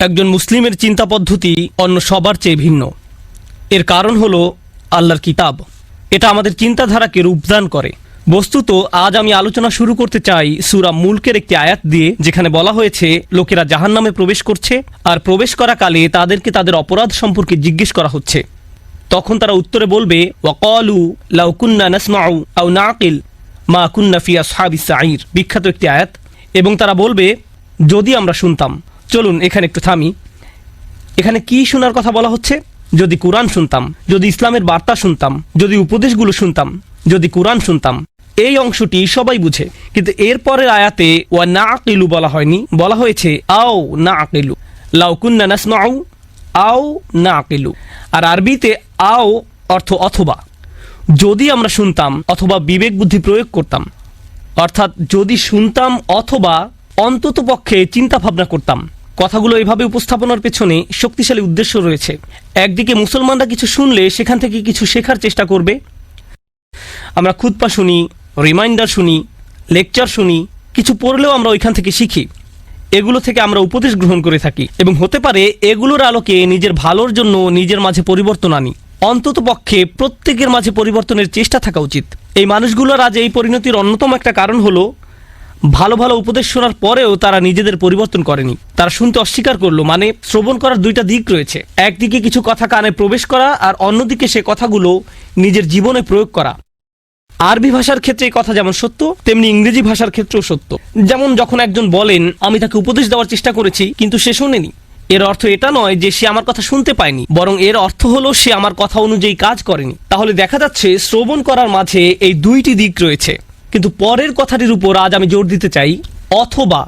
একজন মুসলিমের চিন্তা পদ্ধতি অন্য সবার চেয়ে ভিন্ন। এর কারণ হলো আল্লাহর কিতাব। এটা আমাদের চিন্তাধারাকে রূপদান করে। বস্তুত আজ আমি আলোচনা শুরু করতে চাই সূরা মুলকের একটি আয়াত দিয়ে, যেখানে বলা হয়েছে লোকেরা জাহান্নামে প্রবেশ করছে, আর প্রবেশ করাকালে তাদেরকে তাদের অপরাধ সম্পর্কে জিজ্ঞেস করা হচ্ছে। তখন তারা উত্তরে বলবে, ওয়াকালু লাউ কুন্না নাসমাউ আও নাকিল মা কুন্না ফি আসহাবিস সাঈর। বিখ্যাত একটি আয়াত। এবং তারা বলবে, যদি আমরা শুনতাম। চলুন এখানে একটু থামি। এখানে কি শোনার কথা বলা হচ্ছে? যদি কোরআন শুনতাম, যদি ইসলামের বার্তা শুনতাম, যদি উপদেশগুলো শুনতাম, যদি কোরআন শুনতাম। এই অংশটি সবাই বুঝে, কিন্তু এরপরের আয়াতে ওয়া নাকিলু বলা হয়নি, বলা হয়েছে আও নাকিলু। লাউ কুন্না নাসমাউ আও নাকিলু। আর আরবিতে আও অর্থ অথবা। যদি আমরা শুনতাম অথবা বিবেক বুদ্ধি প্রয়োগ করতাম, অর্থাৎ যদি শুনতাম অথবা অন্তত পক্ষে চিন্তা ভাবনা করতাম। কথাগুলো এভাবে উপস্থাপনার পেছনে শক্তিশালী উদ্দেশ্য রয়েছে। একদিকে মুসলমানরা কিছু শুনলে সেখান থেকে কিছু শেখার চেষ্টা করবে। আমরা খুতবা শুনি, রিমাইন্ডার শুনি, লেকচার শুনি, কিছু পড়লেও আমরা ওইখান থেকে শিখি। এগুলো থেকে আমরা উপদেশ গ্রহণ করে থাকি এবং হতে পারে এগুলোর আলোকে নিজের ভালোর জন্য নিজের মাঝে পরিবর্তন আনি। অন্তত পক্ষে প্রত্যেকের মাঝে পরিবর্তনের চেষ্টা থাকা উচিত। এই মানুষগুলোর আজ এই পরিণতির অন্যতম একটা কারণ হলো ভালো ভালো উপদেশ শোনার পরেও তারা নিজেদের পরিবর্তন করেনি। তারা শুনতে অস্বীকার করলো। মানে শ্রবণ করার দুইটা দিক রয়েছে। একদিকে কিছু কথা কানে প্রবেশ করা, আর অন্যদিকে সে কথাগুলো নিজের জীবনে প্রয়োগ করা। আরবি ভাষার ক্ষেত্রে এই কথা যেমন সত্য, তেমনি ইংরেজি ভাষার ক্ষেত্রেও সত্য। যেমন যখন একজন বলেন, আমি তাকে উপদেশ দেওয়ার চেষ্টা করেছি কিন্তু সে শোনেনি, এর অর্থ এটা নয় যে সে আমার কথা শুনতে পায়নি, বরং এর অর্থ হলো সে আমার কথা অনুযায়ী কাজ করেনি। তাহলে দেখা যাচ্ছে শ্রবণ করার মাঝে এই দুইটি দিক রয়েছে। কিন্তু পরের কথাটির উপর আজ আমি জোর দিতে চাই, অথবা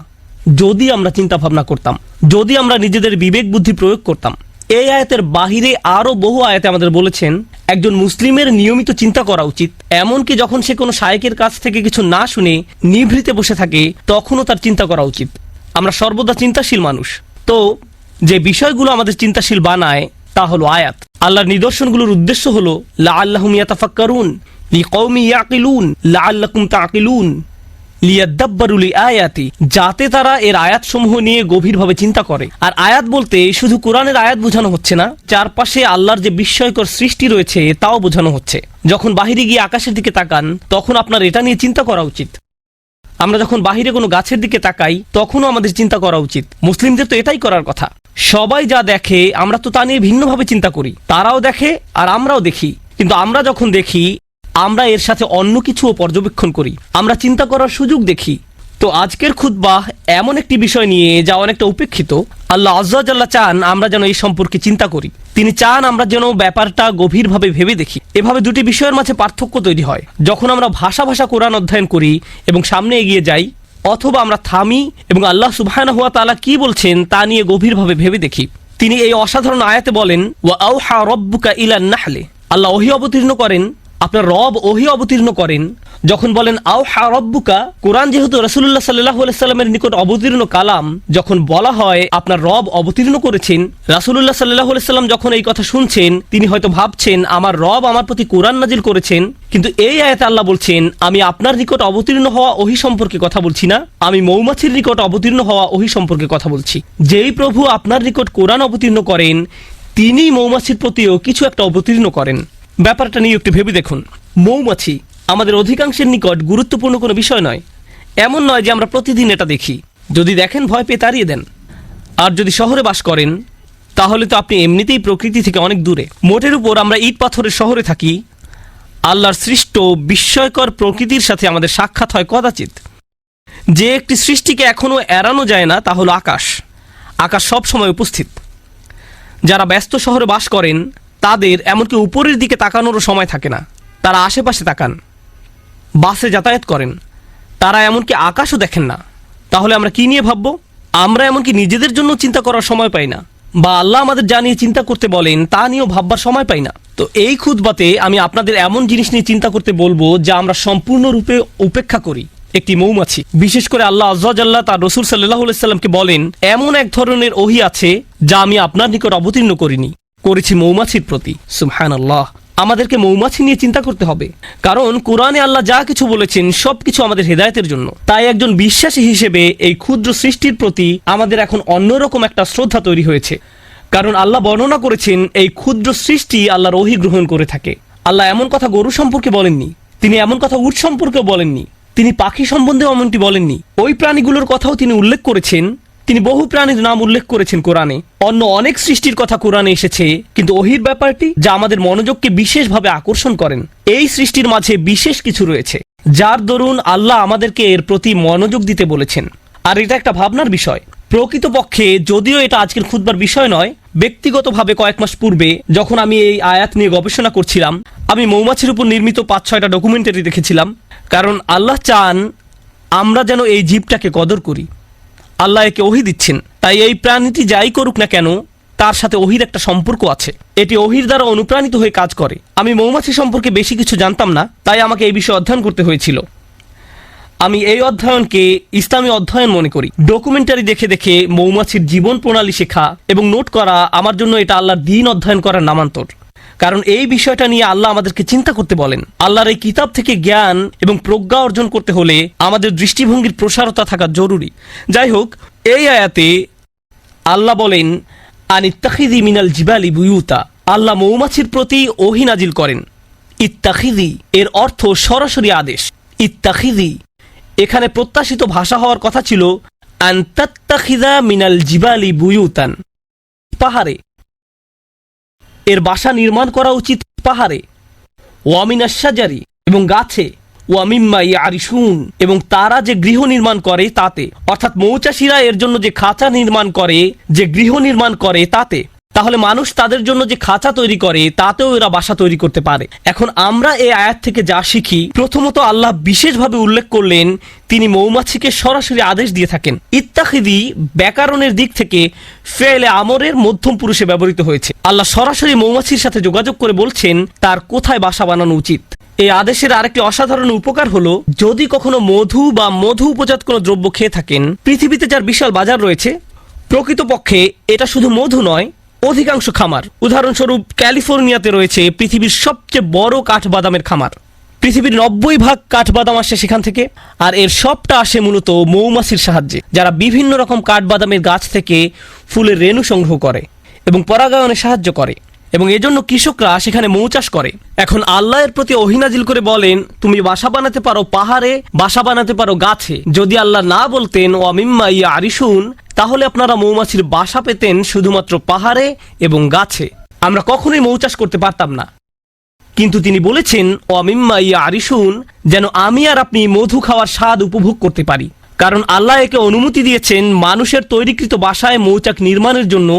যদি আমরা চিন্তা ভাবনা করতাম, যদি আমরা নিজেদের বিবেক বুদ্ধি প্রয়োগ করতাম। এই আয়াতের বাহিরে আরো বহু আয়াতে আমাদের বলেছেন একজন মুসলিমের নিয়মিত চিন্তা করা উচিত। এমনকি যখন সে কোনো শায়েকের কাছ থেকে কিছু না শুনে নিভৃতে বসে থাকে, তখনও তার চিন্তা করা উচিত। আমরা সর্বদা চিন্তাশীল মানুষ। তো যে বিষয়গুলো আমাদের চিন্তাশীল বানায় তা হলো আয়াত। আল্লাহর নিদর্শনগুলোর উদ্দেশ্য হলো লাআল্লাহুম ইয়াতাফাক্কারুন লিকওমি ইয়াকিলুন লাআল্লাকুম তাকিলুন লিয়াদাব্বারু লিআয়াতি, যাতে তারা এর আয়াতসমূহ নিয়ে গভীরভাবে চিন্তা করে। আর আয়াত বলতে শুধু কোরআনের আয়াত বোঝানো হচ্ছে না, চারপাশে আল্লাহর যে বিস্ময়কর সৃষ্টি রয়েছে তাও বোঝানো হচ্ছে। যখন বাহিরে গিয়ে আকাশের দিকে তাকান, তখন আপনার এটা নিয়ে চিন্তা করা উচিত। আমরা যখন বাহিরে কোনো গাছের দিকে তাকাই, তখনও আমাদের চিন্তা করা উচিত। মুসলিমদের তো এটাই করার কথা। সবাই যা দেখে আমরা তো তা নিয়ে ভিন্নভাবে চিন্তা করি। তারাও দেখে আর আমরাও দেখি, কিন্তু আমরা যখন দেখি আমরা এর সাথে অন্য কিছুও পর্যবেক্ষণ করি, আমরা চিন্তা করার সুযোগ দেখি। তো আজকের খুতবাহ এমন একটি বিষয় নিয়ে যা অনেকটা উপেক্ষিত। আল্লাহ আয্যা ওয়া জাল্লা চান আমরা যেন এই সম্পর্কে চিন্তা করি। তিনি চান আমরা যেন ব্যাপারটা গভীরভাবে ভেবে দেখি। এভাবে দুটি বিষয়ের মাঝে পার্থক্য তৈরি হয় যখন আমরা ভাষা কোরআন অধ্যয়ন করি এবং সামনে এগিয়ে যাই, অথবা আমরা থামি এবং আল্লাহ সুবহানাহু ওয়া তাআলা কি বলছেন তা নিয়ে গভীরভাবে ভেবে দেখি। তিনি এই অসাধারণ আয়াতে বলেন, ওয়া আওহা রাব্বুকা ইলান নাহলি। আল্লাহ ওহী অবতীর্ণ করেন, আপনার রব ওহী অবতীর্ণ করেন। যখন বলেন আওহা রাব্বুকা, কোরআন যেহেতু রাসূলুল্লাহ সাল্লাল্লাহু আলাইহি সাল্লামের নিকট অবতীর্ণ কালাম, যখন বলা হয় আপনার রব অবতীর্ণ করেছেন, রাসূলুল্লাহ সাল্লাল্লাহু আলাইহি সাল্লাম যখন এই কথা শুনছেন, তিনি হয়তো ভাবছেন আমার রব আমার প্রতি কোরআন নাজিল করেছেন। কিন্তু এই আয়াতে আল্লাহ বলছেন, আমি আপনার নিকট অবতীর্ণ হওয়া ওহী সম্পর্কে কথা বলছি না, আমি মৌমাছির নিকট অবতীর্ণ হওয়া ওহী সম্পর্কে কথা বলছি। যেই প্রভু আপনার নিকট কোরআন অবতীর্ণ করেন, তিনি মৌমাছির প্রতিও কিছু একটা অবতীর্ণ করেন। ব্যাপারটা নিয়ে একটু ভেবে দেখুন। মৌমাছি আমাদের অধিকাংশের নিকট গুরুত্বপূর্ণ কোনো বিষয় নয়। এমন নয় যে আমরা প্রতিদিন এটা দেখি। যদি দেখেন ভয় পেয়ে তাড়িয়ে দেন। আর যদি শহরে বাস করেন, তাহলে তো আপনি এমনিতেই প্রকৃতি থেকে অনেক দূরে। মোটের উপর আমরা ইট পাথরের শহরে থাকি। আল্লাহর সৃষ্ট বিস্ময়কর প্রকৃতির সাথে আমাদের সাক্ষাৎ হয় কদাচিৎ। যে একটি সৃষ্টিকে এখনো এড়ানো যায় না তা হলো আকাশ। আকাশ সব সময় উপস্থিত। যারা ব্যস্ত শহরে বাস করেন তাদের এমনকি উপরের দিকে তাকানোরও সময় থাকে না। তারা আশেপাশে তাকান, বাসে যাতায়াত করেন, তারা এমনকি আকাশও দেখেন না। তাহলে আমরা কি নিয়ে ভাববো? আমরা এমনকি নিজেদের জন্য চিন্তা করার সময় পাই না, বা আল্লাহ আমাদের যা নিয়ে চিন্তা করতে বলেন তা নিয়েও ভাববার সময় পাই না। তো এই খুতবাতে আমি আপনাদের এমন জিনিস নিয়ে চিন্তা করতে বলবো যা আমরা সম্পূর্ণরূপে উপেক্ষা করি। একটি মৌমাছি, বিশেষ করে আল্লাহ আয্যা ওয়া জাল্লা তার রাসূল সাল্লাল্লাহু আলাইহি সাল্লামকে বলেন, এমন এক ধরনের ওহী আছে যা আমি আপনার নিকট অবতীর্ণ করিনি, করেছি মৌমাছির প্রতি। সুবহানাল্লাহ। আমাদেরকে মৌমাছি নিয়ে চিন্তা করতে হবে, কারণ কোরআনে আল্লাহ যা কিছু বলেছেন সবকিছু আমাদের হেদায়েতের জন্য। তাই একজন বিশ্বাসী হিসেবে এই ক্ষুদ্র সৃষ্টির প্রতি আমাদের এখন অন্যরকম একটা শ্রদ্ধা তৈরি হয়েছে, কারণ আল্লাহ বর্ণনা করেছেন এই ক্ষুদ্র সৃষ্টি আল্লাহর ওহী গ্রহণ করে থাকে। আল্লাহ এমন কথা গরু সম্পর্কে বলেননি, তিনি এমন কথা উট সম্পর্কেও বলেননি, তিনি পাখি সম্বন্ধেও এমনটি বলেননি। ওই প্রাণীগুলোর কথাও তিনি উল্লেখ করেছেন, তিনি বহু প্রাণীর নাম উল্লেখ করেছেন কোরআনে। অন্য অনেক সৃষ্টির কথা কোরআনে এসেছে, কিন্তু ওহীর ব্যাপারটি যা আমাদের মনোযোগকে বিশেষভাবে আকর্ষণ করেন, এই সৃষ্টির মাঝে বিশেষ কিছু রয়েছে যার দরুন আল্লাহ আমাদেরকে এর প্রতি মনোযোগ দিতে বলেছেন। আর এটা একটা ভাবনার বিষয়। প্রকৃতপক্ষে যদিও এটা আজকের খুতবার বিষয় নয়, ব্যক্তিগতভাবে কয়েক মাস পূর্বে যখন আমি এই আয়াত নিয়ে গবেষণা করছিলাম, আমি মৌমাছির উপর নির্মিত 5-6টা ডকুমেন্টারি দেখেছিলাম। কারণ আল্লাহ চান আমরা যেন এই জীবটাকে কদর করি। আল্লাহ একে ওহী দিচ্ছেন, তাই এই প্রাণীটি যাই করুক না কেন তার সাথে ওহীর একটা সম্পর্ক আছে। এটি ওহীর দ্বারা অনুপ্রাণিত হয়ে কাজ করে। আমি মৌমাছি সম্পর্কে বেশি কিছু জানতাম না, তাই আমাকে এই বিষয়ে অধ্যয়ন করতে হয়েছিল। আমি এই অধ্যয়নকে ইসলামী অধ্যয়ন মনে করি। ডকুমেন্টারি দেখে দেখে মৌমাছির জীবন প্রণালী শেখা এবং নোট করা আমার জন্য এটা আল্লাহর দ্বীন অধ্যয়ন করার নামান্তর। কারণ এই বিষয়টা নিয়ে আল্লাহ আমাদেরকে চিন্তা করতে বলেন। আল্লাহর এই কিতাব থেকে জ্ঞান এবং প্রজ্ঞা অর্জন করতে হলে আমাদের দৃষ্টিভঙ্গির প্রসারতা থাকা জরুরি। যাই হোক, এই আয়াতে আল্লাহ বলেন আনিত্তাখিযি মিনাল জিবালি বুয়ুতা। আল্লাহ মৌমাছির প্রতি ওহী নাজিল করেন। ইত্তাখিযি এর অর্থ সরাসরি আদেশ। ইত্তাখিযি এখানে প্রত্যাশিত ভাষা হওয়ার কথা ছিল আনতাত্তাখিযা মিনাল জিবালি বুয়ুতান। পাহাড়ে এর বাসা নির্মাণ করা উচিত পাহাড়ে। ওয়ামিনাশ শাজারি এবং গাছে। ওয়ামিম্মা ইয়ারিশুন এবং তারা যে গৃহ নির্মাণ করে তাতে, অর্থাৎ মৌচাষীরা এর জন্য যে খাঁচা নির্মাণ করে, যে গৃহ নির্মাণ করে তাতে। তাহলে মানুষ তাদের জন্য যে খাঁচা তৈরি করে তাতেও এরা বাসা তৈরি করতে পারে। এখন আমরা এই আয়াত থেকে যা শিখি, প্রথমত আল্লাহ বিশেষভাবে উল্লেখ করলেন তিনি মৌমাছিকে সরাসরি আদেশ দিয়ে থাকেন। ইত্তাখিযি ব্যাকরণের দিক থেকে ফেলে আমরের মধ্যম পুরুষে ব্যবহৃত হয়েছে। আল্লাহ সরাসরি মৌমাছির সাথে যোগাযোগ করে বলছেন তার কোথায় বাসা বানানো উচিত। এই আদেশের আরেকটি অসাধারণ উপকার হলো, যদি কখনো মধু বা মধু উপজাত কোনো দ্রব্য খেয়ে থাকেন, পৃথিবীতে যার বিশাল বাজার রয়েছে, প্রকৃতপক্ষে এটা শুধু মধু নয়, অধিকাংশ খামার, উদাহরণস্বরূপ ক্যালিফোর্নিয়াতে রয়েছে পৃথিবীর সবচেয়ে বড় কাঠবাদামের খামার। পৃথিবীর 90% কাঠবাদাম আসে সেখান থেকে, আর এর সবটা আসে মূলত মৌমাছির সাহায্যে, যারা বিভিন্ন রকম কাঠবাদামের গাছ থেকে ফুলের রেণু সংগ্রহ করে এবং পরাগায়নে সাহায্য করে, এবং এজন্য কৃষকরা সেখানে মৌ চাষ করে। এখন আল্লাহর প্রতি ওহী নাজিল করে বলেন তুমি বাসা বানাতে পারো পাহাড়ে, বাসা বানাতে পারো গাছে। যদি আল্লাহ না বলতেন ওয়ামিম্মা ইয়ারিশুন, তাহলে আপনারা মৌমাছির বাসা পেতেন শুধুমাত্র পাহাড়ে এবং গাছে। আমরা কখনোই মৌ চাষ করতে পারতাম না। কিন্তু তিনি বলেছেন ওয়ামিম্মা ইয়ারিশুন, যেন আমি আর আপনি মধু খাওয়ার স্বাদ উপভোগ করতে পারি। কারণ আল্লাহ একে অনুমতি দিয়েছেন মানুষের তৈরিকৃত বাসায় মৌচাক নির্মাণের জন্য,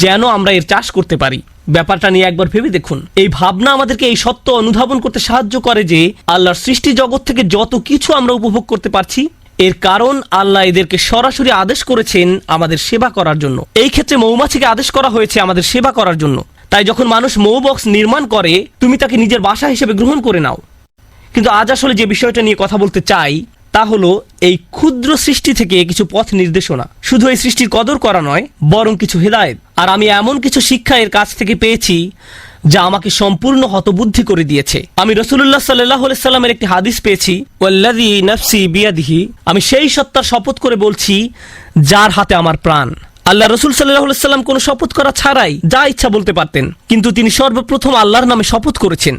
যেন আমরা এর চাষ করতে পারি। ব্যাপারটা নিয়ে একবার ভেবে দেখুন। এই ভাবনা আমাদেরকে এই সত্য অনুধাবন করতে সাহায্য করে যে আল্লাহর সৃষ্টি জগৎ থেকে যত কিছু আমরা উপভোগ করতে পারছি, এর কারণ আল্লাহ এদেরকে সরাসরি আদেশ করেছেন আমাদের সেবা করার জন্য। এই ক্ষেত্রে মৌমাছিকে আদেশ করা হয়েছে আমাদের সেবা করার জন্য। তাই যখন মানুষ মৌ বক্স নির্মাণ করে, তুমি তাকে নিজের বাসা হিসেবে গ্রহণ করে নাও। কিন্তু আজ আসলে যে বিষয়টা নিয়ে কথা বলতে চাই তা হলো এই ক্ষুদ্র সৃষ্টি থেকে কিছু পথ নির্দেশনা। শুধু এই সৃষ্টির কদর করা নয়, বরং কিছু হেদায়েত। আর আমি এমন কিছু শিক্ষা এর কাছ থেকে পেয়েছি যা আমাকে সম্পূর্ণ হতবুদ্ধি করে দিয়েছে। আমি রাসূলুল্লাহ সাল্লাল্লাহু আলাইহি সাল্লামের একটি হাদিস পেয়েছি, ওয়াল্লাযী নাফসি বিয়াদিহি, আমি সেই সত্তার শপথ করে বলছি যার হাতে আমার প্রাণ। আল্লাহ রাসূল সাল্লাল্লাহু আলাইহি সাল্লাম কোনো শপথ করা ছাড়াই যা ইচ্ছা বলতে পারতেন, কিন্তু তিনি সর্বপ্রথম আল্লাহর নামে শপথ করেছেন।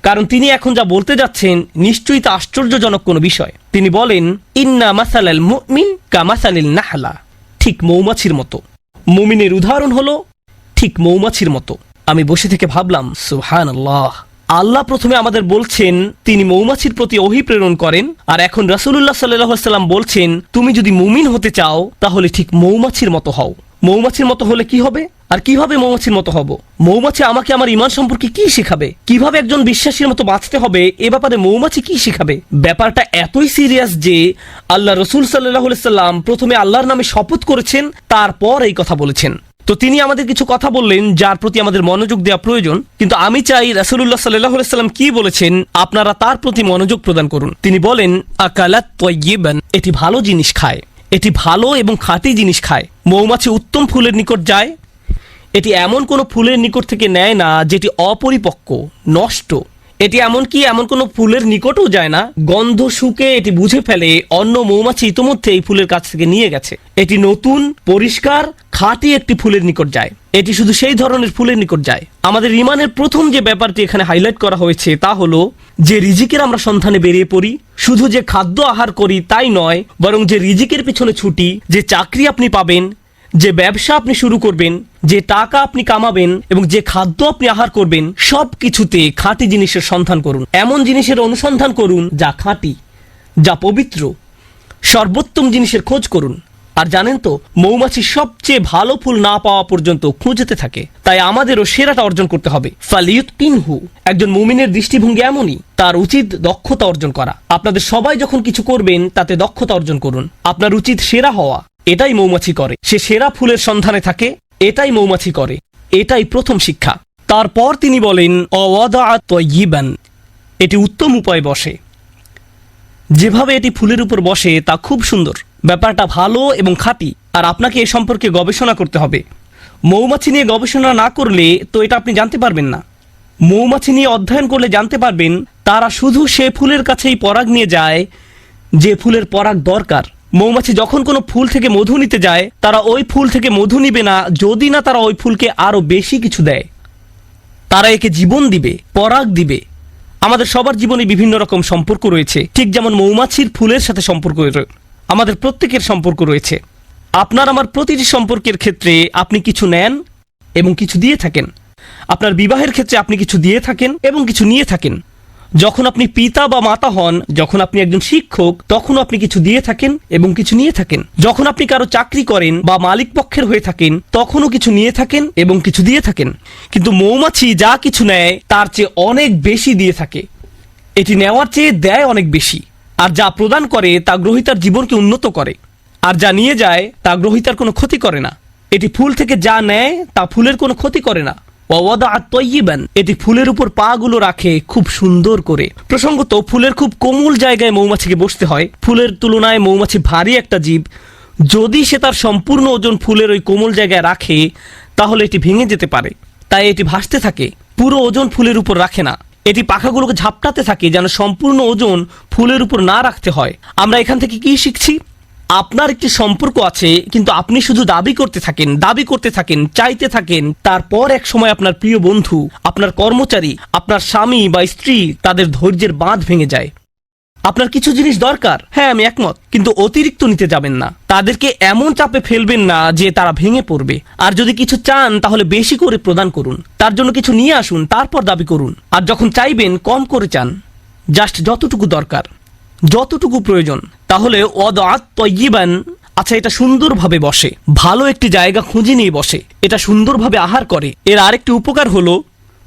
কারণ তিনি এখন যা বলতে যাচ্ছেন নিশ্চয়ই তা আশ্চর্যজনক কোনো বিষয়। তিনি বলেন ইন্না মাসালাল মুমিন কামাসালিল নাহলা, ঠিক মৌমাছির মতো। মুমিনের উদাহরণ হলো ঠিক মৌমাছির মতো। আমি বসে থেকে ভাবলাম সুবহানাল্লাহ, আল্লাহ প্রথমে আমাদের বলছেন তিনি মৌমাছির প্রতি ওহী প্রেরণ করেন, আর এখন রাসূলুল্লাহ সাল্লাল্লাহু আলাইহি সাল্লাম বলছেন তুমি যদি মুমিন হতে চাও তাহলে ঠিক মৌমাছির মতো হও। মৌমাছির মতো হলে কি হবে, আর কিভাবে মৌমাছির মতো হব? মৌমাছি আমাকে আমার ঈমান সম্পর্কে কি শেখাবে? কিভাবে একজন বিশ্বাসীর মতো বাঁচতে হবে এ ব্যাপারে মৌমাছি কি শেখাবে? ব্যাপারটা এতই সিরিয়াস যে আল্লাহ রাসূল সাল্লাল্লাহু আলাইহি সাল্লাম প্রথমে আল্লাহর নামে শপথ করেছেন, তারপর এই কথা বলেছেন। তো তিনি আমাদের কিছু কথা বললেন যার প্রতি আমাদের মনোযোগ দেওয়া প্রয়োজন। কিন্তু আমি চাই রাসূলুল্লাহ সাল্লাল্লাহু আলাইহি সাল্লাম কি বলেছেন আপনারা তার প্রতি মনোযোগ প্রদান করুন। তিনি বলেন আকালাত তাইয়িবান, এটি ভালো জিনিস খায়, এটি ভালো এবং খাঁটি জিনিস খায়। মৌমাছি উত্তম ফুলের নিকট যায় এটি এমন কোনো ফুলের নিকট থেকে নেয় না যেটি অপরিপক্ক, নষ্ট। এটি এমন কোনো ফুলের নিকটও যায় না, গন্ধ শুকে এটি বুঝে ফেলে অন্য মৌমাছি ইতোমধ্যে এই ফুলের কাছ থেকে নিয়ে গেছে। এটি নতুন, পরিষ্কার, খাঁটি একটি ফুলের নিকট যায়। এটি শুধু সেই ধরনের ফুলের নিকট যায়। আমাদের ঈমানের প্রথম যে ব্যাপারটি এখানে হাইলাইট করা হয়েছে তা হলো যে রিজিকের আমরা সন্ধানে বেরিয়ে পড়ি। শুধু যে খাদ্য আহার করি তাই নয়, বরং যে রিজিকের পিছনে ছুটি, যে চাকরি আপনি পাবেন, যে ব্যবসা আপনি শুরু করবেন, যে টাকা আপনি কামাবেন এবং যে খাদ্য আপনি আহার করবেন, সব কিছুতে খাঁটি জিনিসের সন্ধান করুন। এমন জিনিসের অনুসন্ধান করুন যা খাঁটি, যা পবিত্র। সর্বোত্তম জিনিসের খোঁজ করুন। আর জানেন তো, মৌমাছি সবচেয়ে ভালো ফুল না পাওয়া পর্যন্ত খুঁজতে থাকে। তাই আমাদেরও সেরাটা অর্জন করতে হবে। ফালিয়ুতকিনহু, একজন মুমিনের দৃষ্টিভঙ্গি এমনই, তার উচিত দক্ষতা অর্জন করা। আপনাদের সবাই যখন কিছু করবেন তাতে দক্ষতা অর্জন করুন। আপনার উচিত সেরা হওয়া। এটাই মৌমাছি করে। সে সেরা ফুলের সন্ধানে থাকে। এটাই মৌমাছি করে। এটাই প্রথম শিক্ষা। তারপর তিনি বলেন অওয়াদাআ তাইয়িবান, এটি উত্তম উপায়ে বসে। যেভাবে এটি ফুলের উপর বসে তা খুব সুন্দর। ব্যাপারটা ভালো এবং খাঁটি। আর আপনাকে এ সম্পর্কে গবেষণা করতে হবে। মৌমাছি নিয়ে গবেষণা না করলে তো এটা আপনি জানতে পারবেন না। মৌমাছি নিয়ে অধ্যয়ন করলে জানতে পারবেন তারা শুধু সে ফুলের কাছেই পরাগ নিয়ে যায় যে ফুলের পরাগ দরকার। মৌমাছি যখন কোনো ফুল থেকে মধু নিতে যায়, তারা ওই ফুল থেকে মধু নিবে না যদি না তারা ওই ফুলকে আরো বেশি কিছু দেয়। তারা একে জীবন দিবে, পরাগ দিবে। আমাদের সবার জীবনে বিভিন্ন রকম সম্পর্ক রয়েছে, ঠিক যেমন মৌমাছির ফুলের সাথে সম্পর্ক আমাদের প্রত্যেকের সম্পর্ক রয়েছে। আপনার আমার প্রতিটি সম্পর্কের ক্ষেত্রে আপনি কিছু নেন এবং কিছু দিয়ে থাকেন। আপনার বিবাহের ক্ষেত্রে আপনি কিছু দিয়ে থাকেন এবং কিছু নিয়ে থাকেন। যখন আপনি পিতা বা মাতা হন, যখন আপনি একজন শিক্ষক, তখনও আপনি কিছু দিয়ে থাকেন এবং কিছু নিয়ে থাকেন। যখন আপনি কারো চাকরি করেন বা মালিক পক্ষের হয়ে থাকেন, তখনও কিছু নিয়ে থাকেন এবং কিছু দিয়ে থাকেন। কিন্তু মৌমাছি যা কিছু নেয় তার চেয়ে অনেক বেশি দিয়ে থাকে। এটি নেওয়ার চেয়ে দেয় অনেক বেশি। আর যা প্রদান করে তা গ্রহীতার জীবনকে উন্নত করে। আর যা নিয়ে যায় তা গ্রহীতার কোনো ক্ষতি করে না। এটি ফুল থেকে যা নেয় তা ফুলের কোনো ক্ষতি করে না। ওয়াদাআত তাইয়িবান, এটি ফুলের উপর পা গুলো রাখে খুব সুন্দর করে। প্রসঙ্গত, ফুলের খুব কোমল জায়গায় মৌমাছিকে বসতে হয়। ফুলের তুলনায় মৌমাছি ভারী একটা জীব। যদি সে তার সম্পূর্ণ ওজন ফুলের ওই কোমল জায়গায় রাখে তাহলে এটি ভেঙে যেতে পারে। তাই এটি ভাসতে থাকে, পুরো ওজন ফুলের উপর রাখে না। এটি পাখাগুলোকে ঝাপটাতে থাকে যেন সম্পূর্ণ ওজন ফুলের উপর না রাখতে হয়। আমরা এখান থেকে কি শিখছি? আপনার একটি সম্পর্ক আছে, কিন্তু আপনি শুধু দাবি করতে থাকেন, চাইতে থাকেন। তারপর এক সময় আপনার প্রিয় বন্ধু, আপনার কর্মচারী, আপনার স্বামী বা স্ত্রী, তাদের ধৈর্যের বাঁধ ভেঙে যায়। আপনার কিছু জিনিস দরকার, হ্যাঁ আমি একমত, কিন্তু অতিরিক্ত নিতে যাবেন না। তাদেরকে এমন চাপে ফেলবেন না যে তারা ভেঙে পড়বে। আর যদি কিছু চান তাহলে বেশি করে প্রদান করুন। তার জন্য কিছু নিয়ে আসুন, তারপর দাবি করুন। আর যখন চাইবেন কম করে চান, জাস্ট যতটুকু দরকার, যতটুকু প্রয়োজন। তাহলে ওয়াদাআত তাইয়িবান, আচ্ছা এটা সুন্দরভাবে বসে, ভালো একটি জায়গা খুঁজে নিয়ে বসে, এটা সুন্দরভাবে আহার করে। এর আরেকটি উপকার হলো,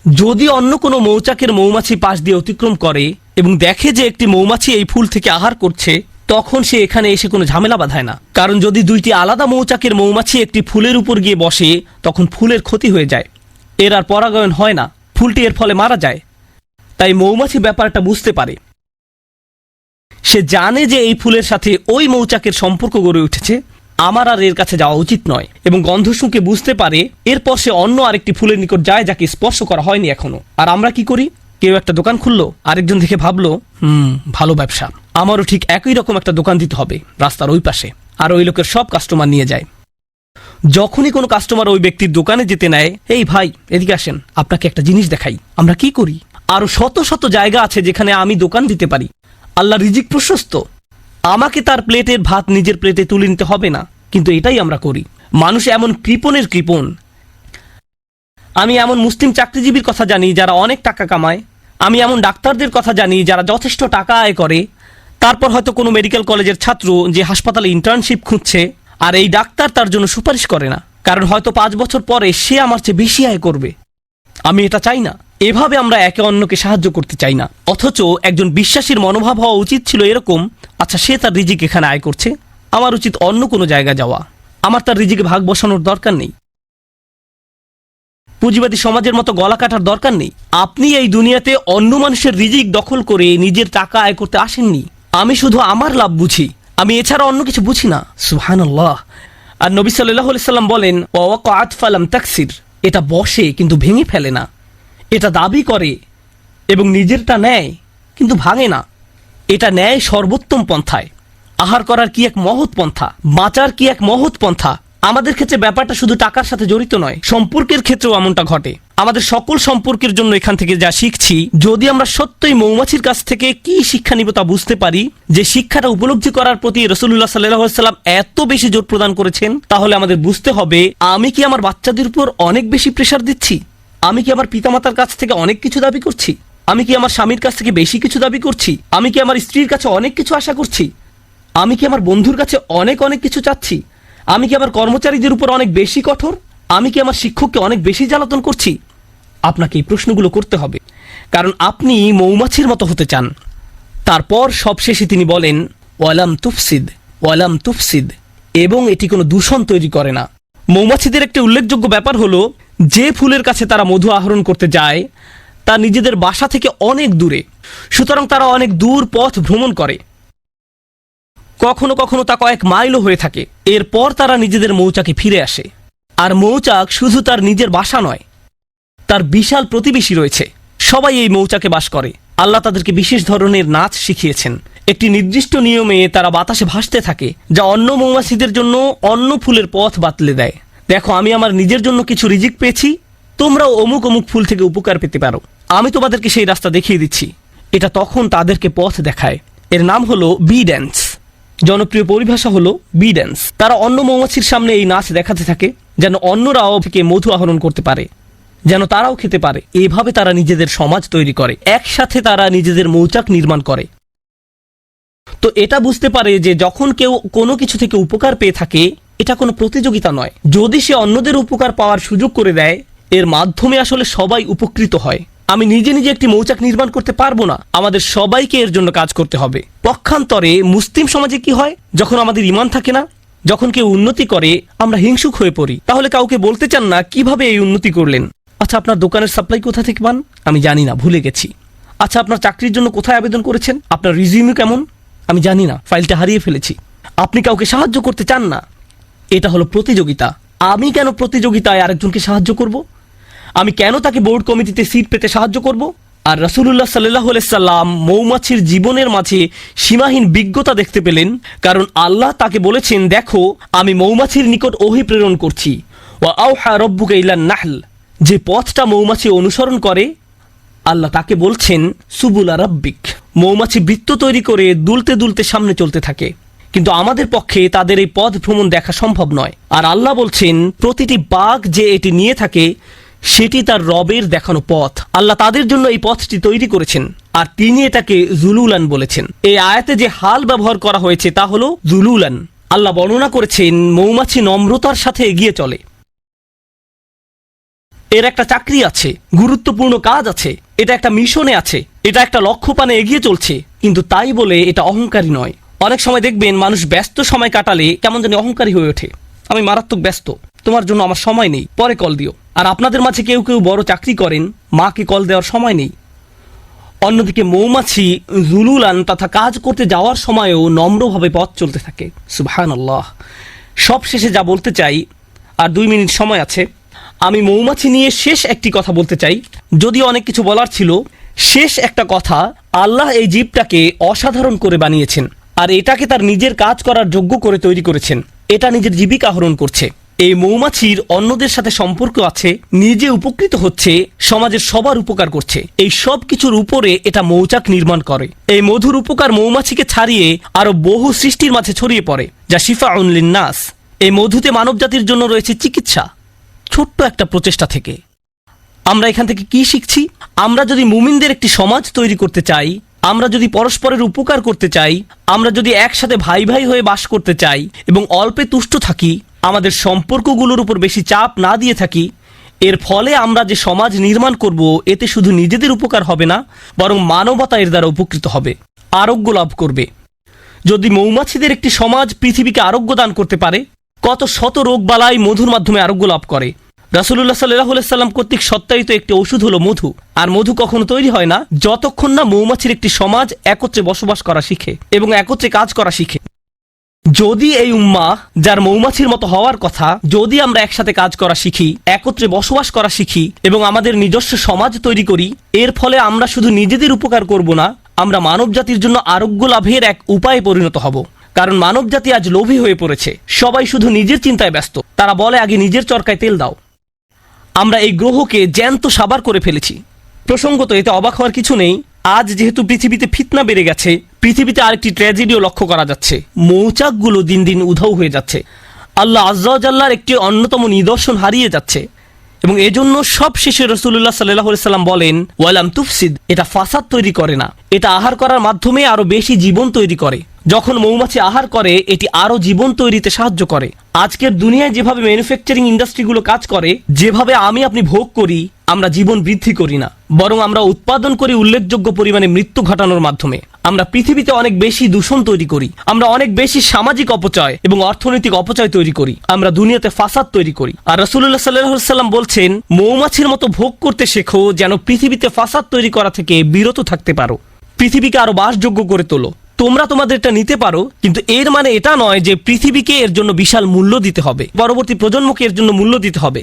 যদি অন্য কোনো মৌচাকের মৌমাছি পাশ দিয়ে অতিক্রম করে এবং দেখে যে একটি মৌমাছি এই ফুল থেকে আহার করছে, তখন সে এখানে এসে কোনো ঝামেলা বাঁধায় না। কারণ যদি দুইটি আলাদা মৌচাকের মৌমাছি একটি ফুলের উপর গিয়ে বসে, তখন ফুলের ক্ষতি হয়ে যায়। এর আর পরাগায়ন হয় না, ফুলটি এর ফলে মারা যায়। তাই মৌমাছি ব্যাপারটা বুঝতে পারে। সে জানে যে এই ফুলের সাথে ওই মৌচাকের সম্পর্ক গড়ে উঠেছে, আমার আর এর কাছে যাওয়া উচিত নয়। এবং গন্ধ শুঁকে বুঝতে পারে। এরপর সে অন্য আরেকটি ফুলের নিকট যায় যাকে স্পর্শ করা হয়নি এখনো। আর আমরা কি করি? কেউ একটা দোকান খুললো, আরেকজন দেখে ভাবলো ভালো ব্যবসা, আমারও ঠিক একই রকম একটা দোকান দিতে হবে রাস্তার ওই পাশে। আর ওই লোকের সব কাস্টমার নিয়ে যায়। যখনই কোনো কাস্টমার ওই ব্যক্তির দোকানে যেতে নেয়, এই ভাই এদিকে আসেন, আপনাকে একটা জিনিস দেখাই। আমরা কি করি? আরো শত শত জায়গা আছে যেখানে আমি দোকান দিতে পারি। আল্লাহ রিজিক প্রশস্ত, আমাকে তার প্লেটের ভাত নিজের প্লেটে তুলে নিতে হবে না। কিন্তু এটাই আমরা করি। মানুষ এমন কৃপণের কৃপণ। আমি এমন মুসলিম চাকরিজীবীর কথা জানি যারা অনেক টাকা কামায়। আমি এমন ডাক্তারদের কথা জানি যারা যথেষ্ট টাকা আয় করে। তারপর হয়তো কোনো মেডিকেল কলেজের ছাত্র যে হাসপাতালে ইন্টার্নশিপ খুঁজছে, আর এই ডাক্তার তার জন্য সুপারিশ করে না, কারণ হয়তো 5 বছর পরে সে আমার চেয়ে বেশি আয় করবে। আমি এটা চাই না। এভাবে আমরা একে অন্যকে সাহায্য করতে চাই না। অথচ একজন বিশ্বাসীর মনোভাব হওয়া উচিত ছিল এরকম, আচ্ছা সে তার রিজিক এখানে আয় করছে, আমার উচিত অন্য কোনো জায়গায় যাওয়া। আমার তার রিজিকে ভাগ বসানোর দরকার নেই। পুঁজিবাদী সমাজের মতো গলা কাটার দরকার নেই। আপনি এই দুনিয়াতে অন্য মানুষের রিজিক দখল করে নিজের টাকা আয় করতে আসেননি। আমি শুধু আমার লাভ বুঝি, আমি এছাড়া অন্য কিছু বুঝি না। সুবহানাল্লাহ। আর নবী সাল্লাল্লাহু আলাইহি সাল্লাম বলেন, ওয়াকাআত ফালাম তাকসির, এটা বসে কিন্তু ভেঙে ফেলে না, এটা দাবি করে এবং নিজেরটা নেয় কিন্তু ভাঙে না। এটা নেয় সর্বোত্তম পন্থায়। আহার করার কি এক মহৎ পন্থা, বাঁচার কি এক মহৎ পন্থা। আমাদের ক্ষেত্রে ব্যাপারটা শুধু টাকার সাথে জড়িত নয়, সম্পর্কের ক্ষেত্রেও এমনটা ঘটে। আমাদের সকল সম্পর্কের জন্য এখান থেকে যা শিখছি, যদি আমরা সত্যই মৌমাছির কাছ থেকে কি শিক্ষা নিব তা বুঝতে পারি, যে শিক্ষাটা উপলব্ধি করার প্রতি রাসূলুল্লাহ সাল্লাল্লাহু আলাইহি ওয়াসাল্লাম এত বেশি জোর প্রদান করেছেন, তাহলে আমাদের বুঝতে হবে আমি কি আমার বাচ্চাদের উপর অনেক বেশি প্রেসার দিচ্ছি? আমি কি আমার পিতামাতার কাছ থেকে অনেক কিছু দাবি করছি? আমি কি আমার স্বামীর কাছ থেকে বেশি কিছু দাবি করছি? আমি কি আমার স্ত্রীর কাছে অনেক কিছু আশা করছি? আমি কি আমার বন্ধুর কাছে অনেক অনেক কিছু চাচ্ছি? আমি কি আমার কর্মচারীদের উপর অনেক বেশি কঠোর? আমি কি আমার শিক্ষককে অনেক বেশি জ্বালাতন করছি? আপনাকে এই প্রশ্নগুলো করতে হবে, কারণ আপনি মৌমাছির মতো হতে চান। তারপর সবশেষে তিনি বলেন, ওয়ালাম তুফসিদ, ওয়ালাম তুফসিদ, এবং এটি কোনো দূষণ তৈরি করে না। মৌমাছিদের একটি উল্লেখযোগ্য ব্যাপার হলো, যে ফুলের কাছে তারা মধু আহরণ করতে যায় তা নিজেদের বাসা থেকে অনেক দূরে, সুতরাং তারা অনেক দূর পথ ভ্রমণ করে, কখনো কখনো তা কয়েক মাইলও হয়ে থাকে। এরপর তারা নিজেদের মৌচাকে ফিরে আসে। আর মৌচাক শুধু তার নিজের বাসা নয়, তার বিশাল প্রতিবেশী রয়েছে, সবাই এই মৌচাকে বাস করে। আল্লাহ তাদেরকে বিশেষ ধরনের নাচ শিখিয়েছেন। একটি নির্দিষ্ট নিয়মে তারা বাতাসে ভাসতে থাকে, যা অন্য মৌমাছিদের জন্য অন্য ফুলের পথ বাতলে দেয়। দেখো, আমি আমার নিজের জন্য কিছু রিজিক পেয়েছি, তোমরাও অমুক অমুক ফুল থেকে উপকার পেতে পারো। আমি তোমাদেরকে সেই রাস্তা দেখিয়ে দিচ্ছি। এটা তখন তাদেরকে পথ দেখায়। এর নাম হলো বি ড্যান্স। জনপ্রিয় পরিভাষা হলো বি ড্যান্স। তারা অন্য মৌমাছির সামনে এই নাচ দেখাতে থাকে, যেন অন্যরাও থেকে মধু আহরণ করতে পারে, যেন তারাও খেতে পারে। এভাবে তারা নিজেদের সমাজ তৈরি করে, একসাথে তারা নিজেদের মৌচাক নির্মাণ করে। তো এটা বুঝতে পারে যে যখন কেউ কোনো কিছু থেকে উপকার পেয়ে থাকে, এটা কোনো প্রতিযোগিতা নয়। যদি সে অন্যদের উপকার পাওয়ার সুযোগ করে দেয়, এর মাধ্যমে আসলে সবাই উপকৃত হয়। আমি নিজে নিজে একটি মৌচাক নির্মাণ করতে পারবো না, আমাদের সবাইকে এর জন্য কাজ করতে হবে। পক্ষান্তরে মুসলিম সমাজে কি হয়, যখন আমাদের ঈমান থাকে না, যখন কেউ উন্নতি করে আমরা হিংসুক হয়ে পড়ি। তাহলে কাউকে বলতে চান না কিভাবে এই উন্নতি করলেন। আচ্ছা, আপনার দোকানের সাপ্লাই কোথা থেকে পান? আমি জানি না, ভুলে গেছি। আচ্ছা, আপনার চাকরির জন্য কোথায় আবেদন করেছেন? আপনার রিজিউমি কেমন? আমি জানি না, ফাইলটা হারিয়ে ফেলেছি। আপনি কাউকে সাহায্য করতে চান না। এটা হলো প্রতিযোগিতা। আমি কেন প্রতিযোগিতায় আরেকজনকে সাহায্য করব? আমি কেন তাকে বোর্ড কমিটিতে সিট পেতে সাহায্য করব? আর রাসূলুল্লাহ সাল্লাল্লাহু আলাইহি সাল্লাম মৌমাছির জীবনের মাঝে সীমাহীন বিজ্ঞতা দেখতে পেলেন, কারণ আল্লাহ তাকে বলেছেন, দেখো আমি মৌমাছির নিকট ওহী প্রেরণ করছি। ওয়া আওহা রাব্বুকা ইলান নাহল, যে পথটা মৌমাছি অনুসরণ করে, আল্লাহ তাকে বলছেন সুবুলা রাব্বিক। মৌমাছি বৃত্ত তৈরি করে দুলতে দুলতে সামনে চলতে থাকে, কিন্তু আমাদের পক্ষে তাদের এই পথ ভ্রমণ দেখা সম্ভব নয়। আর আল্লাহ বলছেন, প্রতিটি বাঘ যে এটি নিয়ে থাকে সেটি তার রবের দেখানো পথ। আল্লাহ তাদের জন্য এই পথটি তৈরি করেছেন, আর তিনি এটাকে জুলুলান বলেছেন। এই আয়াতে যে হাল ব্যবহার করা হয়েছে তা হলো জুলুলান। আল্লাহ বর্ণনা করেছেন মৌমাছি নম্রতার সাথে এগিয়ে চলে। এর একটা চাকরি আছে, গুরুত্বপূর্ণ কাজ আছে, এটা একটা মিশনে আছে, এটা একটা লক্ষ্য পানে এগিয়ে চলছে, কিন্তু তাই বলে এটা অহংকারী নয়। অনেক সময় দেখবেন মানুষ ব্যস্ত সময় কাটালে কেমন জানি অহংকারী হয়ে ওঠে। আমি মারাত্মক ব্যস্ত, তোমার জন্য আমার সময় নেই, পরে কল দিও। আর আপনাদের মাঝে কেউ কেউ বড় চাকরি করেন, মাকে কল দেওয়ার সময় নেই। অন্যদিকে মৌমাছি জুলুলান তথা কাজ করতে যাওয়ার সময়ও নম্রভাবে পথ চলতে থাকে। সুবহানাল্লাহ। সব শেষে যা বলতে চাই, আর 2 মিনিট সময় আছে, আমি মৌমাছি নিয়ে শেষ একটি কথা বলতে চাই। যদিও অনেক কিছু বলার ছিল, শেষ একটা কথা, আল্লাহ এই জীবটাকে অসাধারণ করে বানিয়েছেন, আর এটাকে তার নিজের কাজ করার যোগ্য করে তৈরি করেছেন। এটা নিজের জীবিকা আহরণ করছে। এই মৌমাছির অন্যদের সাথে সম্পর্ক আছে, নিজে উপকৃত হচ্ছে, সমাজের সবার উপকার করছে। এই সব কিছুর উপরে এটা মৌচাক নির্মাণ করে। এই মধুর উপকার মৌমাছিকে ছাড়িয়ে আরো বহু সৃষ্টির মাঝে ছড়িয়ে পড়ে, যা শিফাউন লিন্নাস। এই মধুতে মানবজাতির জন্য রয়েছে চিকিৎসা, ছোট্ট একটা প্রচেষ্টা থেকে। আমরা এখান থেকে কি শিখছি? আমরা যদি মুমিনদের একটি সমাজ তৈরি করতে চাই, আমরা যদি পরস্পরের উপকার করতে চাই, আমরা যদি একসাথে ভাই ভাই হয়ে বাস করতে চাই এবং অল্পে তুষ্ট থাকি, আমাদের সম্পর্কগুলোর উপর বেশি চাপ না দিয়ে থাকি, এর ফলে আমরা যে সমাজ নির্মাণ করব, এতে শুধু নিজেদের উপকার হবে না, বরং মানবতা এর দ্বারা উপকৃত হবে, আরোগ্য লাভ করবে। যদি মৌমাছিদের একটি সমাজ পৃথিবীকে আরোগ্য দান করতে পারে, কত শত রোগ বালাই মধুর মাধ্যমে আরোগ্য লাভ করে। রাসূলুল্লাহ সাল্লাল্লাহু আলাইহি সাল্লাম কর্তৃক সত্যায়িত একটি ওষুধ হলো মধু। আর মধু কখনো তৈরি হয় না যতক্ষণ না মৌমাছির একটি সমাজ একত্রে বসবাস করা শিখে এবং একত্রে কাজ করা শিখে। যদি এই উম্মাহ যার মৌমাছির মতো হওয়ার কথা, যদি আমরা একসাথে কাজ করা শিখি, একত্রে বসবাস করা শিখি এবং আমাদের নিজস্ব সমাজ তৈরি করি, এর ফলে আমরা শুধু নিজেদের উপকার করব না, আমরা মানব জাতির জন্য আরোগ্য লাভের এক উপায়ে পরিণত হব। কারণ মানব জাতি আজ লোভী হয়ে পড়েছে, সবাই শুধু নিজের চিন্তায় ব্যস্ত। তারা বলে আগে নিজের চরকায় তেল দাও। আমরা এই গ্রহকে জ্যান্ত সাবার করে ফেলেছি। প্রসঙ্গত এতে অবাক হওয়ার কিছু নেই। আজ যেহেতু পৃথিবীতে ফিতনা বেড়ে গেছে, পৃথিবীতে আরেকটি ট্র্যাজেডিও লক্ষ্য করা যাচ্ছে। মৌচাকগুলো দিন দিন উধাও হয়ে যাচ্ছে। আল্লাহ আজ্জা ওয়া জাল্লার একটি অন্যতম নিদর্শন হারিয়ে যাচ্ছে এবং এজন্য সব শেষে রাসূলুল্লাহ সাল্লাল্লাহু আলাইহি সাল্লাম বলেন, ওয়ালাম তুফসিদ, এটা ফাসাদ তৈরি করে না, এটা আহার করার মাধ্যমে আরো বেশি জীবন তৈরি করে। যখন মৌমাছি আহার করে, এটি আরো জীবন তৈরিতে সাহায্য করে। আজকের দুনিয়ায় যেভাবে ম্যানুফ্যাকচারিং ইন্ডাস্ট্রিগুলো কাজ করে, যেভাবে আপনি ভোগ করি, আমরা জীবন বৃদ্ধি করি না, বরং আমরা উৎপাদন করি উল্লেখযোগ্য পরিমাণে মৃত্যু ঘটানোর মাধ্যমে। আমরা পৃথিবীতে অনেক বেশি দূষণ তৈরি করি, আমরা অনেক বেশি সামাজিক অপচয় এবং অর্থনৈতিক অপচয় তৈরি করি, আমরা দুনিয়াতে ফাসাদ তৈরি করি। আর রাসূলুল্লাহ সাল্লাল্লাহু আলাইহি সাল্লাম বলছেন, মৌমাছির মতো ভোগ করতে শেখো, যেন পৃথিবীতে ফাসাদ তৈরি করা থেকে বিরত থাকতে পারো, পৃথিবীকে আরো বাসযোগ্য করে তোলো। তোমরা তোমাদেরটা নিতে পারো, কিন্তু এর মানে এটা নয় যে পৃথিবীকে এর জন্য বিশাল মূল্য দিতে হবে, পরবর্তী প্রজন্মকে এর জন্য মূল্য দিতে হবে।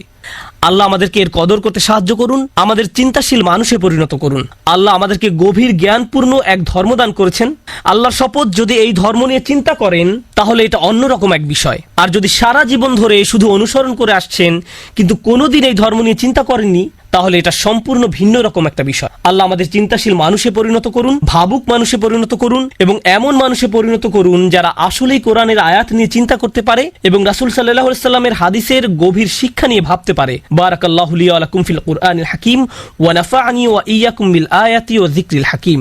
আল্লাহ আমাদেরকে এর কদর করতে সাহায্য করুন, আমাদের চিন্তাশীল মানুষে পরিণত করুন। আল্লাহ আমাদেরকে গভীর জ্ঞানপূর্ণ এক ধর্মদান করেছেন। আল্লাহর শপথ, যদি এই ধর্ম নিয়ে চিন্তা করেন তাহলে এটা অন্যরকম এক বিষয়। আর যদি সারা জীবন ধরে শুধু অনুসরণ করে আসছেন কিন্তু কোনোদিন এই ধর্ম নিয়ে চিন্তা করেননি, তাহলে এটা সম্পূর্ণ ভিন্ন রকম একটা বিষয়। আল্লাহ আমাদের চিন্তাশীল মানুষে পরিণত করুন, ভাবুক মানুষে পরিণত করুন এবং এমন মানুষে পরিণত করুন যারা আসলেই কোরআনের আয়াত নিয়ে চিন্তা করতে পারে এবং রাসূল সাল্লাল্লাহু আলাইহি সাল্লামের হাদিসের গভীর শিক্ষা নিয়ে ভাবতে পারে। বারাকাল্লাহু লি ওয়া লাকুম ফিল কুরআনিল হাকিম ওয়া নাফা'নি ওয়া ইয়্যাকুম বিল আয়াতি ওয়া যিকরিল হাকিম।